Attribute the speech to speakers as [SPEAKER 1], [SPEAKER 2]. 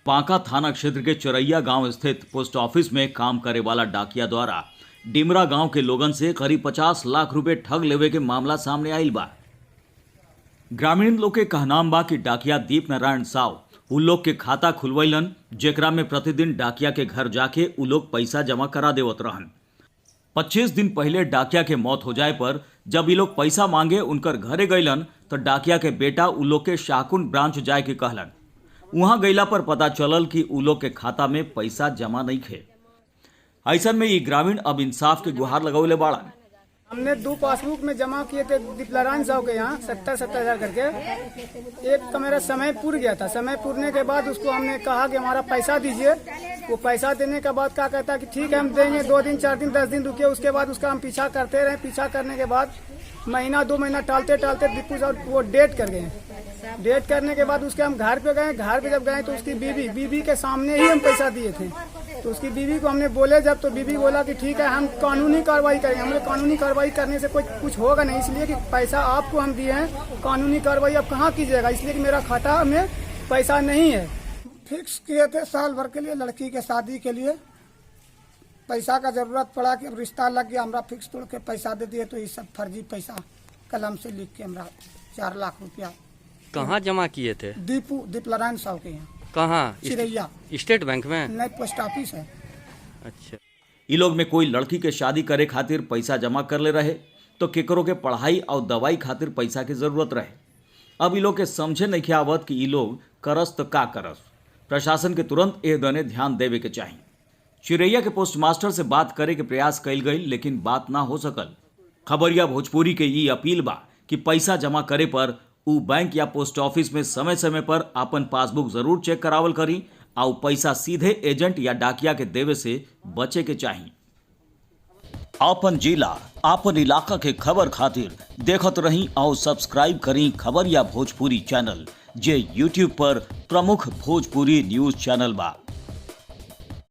[SPEAKER 1] पांका थाना क्षेत्र के चरैया गांव स्थित पोस्ट ऑफिस में काम करे वाला डाकिया द्वारा डिमरा गांव के लोगन से करीब 50 लाख रुपए ठग लेवे के मामला सामने आयल बा। ग्रामीण लोग के कहनाम बा कि डाकिया दीप नारायण साव उ लोग के खाता खुलवैलन, जेकरा में प्रतिदिन डाकिया के घर जाके उ लोग पैसा जमा करा देवत रहन। 25 दिन पहले डाकिया के मौत हो जाए पर जब ये लोग पैसा मांगे उनकर घरे गईलन तो डाकिया के बेटा उ लोग के शाहकुन ब्रांच जाए के कहलन। वहां गईला पर पता चलल कि उ लोग के खाता में पैसा जमा नहीं थे। ऐसा में ये ग्रामीण अब इंसाफ के गुहार लगौले बाड़ा।
[SPEAKER 2] हमने 2 पासबुक में जमा किए थे दीपनारायण साहब के यहाँ 70,000 करके। एक का मेरा समय पूर गया था। समय पूरने के बाद उसको हमने कहा कि हमारा पैसा दीजिए। वो पैसा देने के बाद क्या कहता कि ठीक है हम देंगे, 2 दिन 4 दिन 10 दिन रुके। उसके बाद उसका हम पीछा करते रहे। पीछा करने के बाद महीना 2 महीना टालते टालते दीपू साहब वो डेट कर गए। डेट करने के बाद उसके हम घर पे गए। घर पे जब गए तो उसकी बीवी के सामने ही हम पैसा दिए थे। तो उसकी बीवी को हमने बोले जब, तो बीवी बोला कि ठीक है हम कानूनी कार्रवाई करेंगे। हमने कानूनी कार्रवाई करने से कुछ होगा नहीं, इसलिए कि पैसा आपको हम दिए हैं, कानूनी कार्रवाई अब कहाँ कीजिएगा, इसलिए कि मेरा खाता में पैसा नहीं है।
[SPEAKER 3] फिक्स किए थे साल भर के लिए, लड़की के शादी के लिए पैसा का जरूरत पड़ा कि अब रिश्ता लग गया, हमरा फिक्स तोड़ के पैसा दे दिए। तो ये सब फर्जी पैसा कलम से लिख के हमरा 4 लाख रुपया।
[SPEAKER 4] कहाँ जमा किए थे?
[SPEAKER 3] दीपनारायण साहब के यहाँ।
[SPEAKER 4] कहाँ?
[SPEAKER 3] चिरैया।
[SPEAKER 4] स्टेट बैंक में?
[SPEAKER 3] नहीं, पोस्ट ऑफिस है।
[SPEAKER 4] अच्छा।
[SPEAKER 1] ये लोग में कोई लड़की के शादी करे खातिर पैसा जमा कर ले रहे तो केकरो के पढ़ाई और दवाई खातिर पैसा की जरूरत रहे। अब ये लोग के समझे नहीं आवत कि ये लोग करस तो का करस। प्रशासन के तुरंत ए दने ध्यान देवे के चाहिए। चिरैया के पोस्टमास्टर से बात करे के प्रयास कल गई, लेकिन बात ना हो सकल। खबरिया भोजपुरी के ये अपील बा कि पैसा जमा करे पर उ बैंक या पोस्ट ऑफिस में समय समय पर अपन पासबुक जरूर चेक करावल करी और पैसा सीधे एजेंट या डाकिया के देवे से बचे के चाहिए। आपन जिला आपन इलाका के खबर खातिर देखत रही और सब्सक्राइब करी खबरिया भोजपुरी चैनल, जे YouTube पर प्रमुख भोजपुरी न्यूज चैनल बा।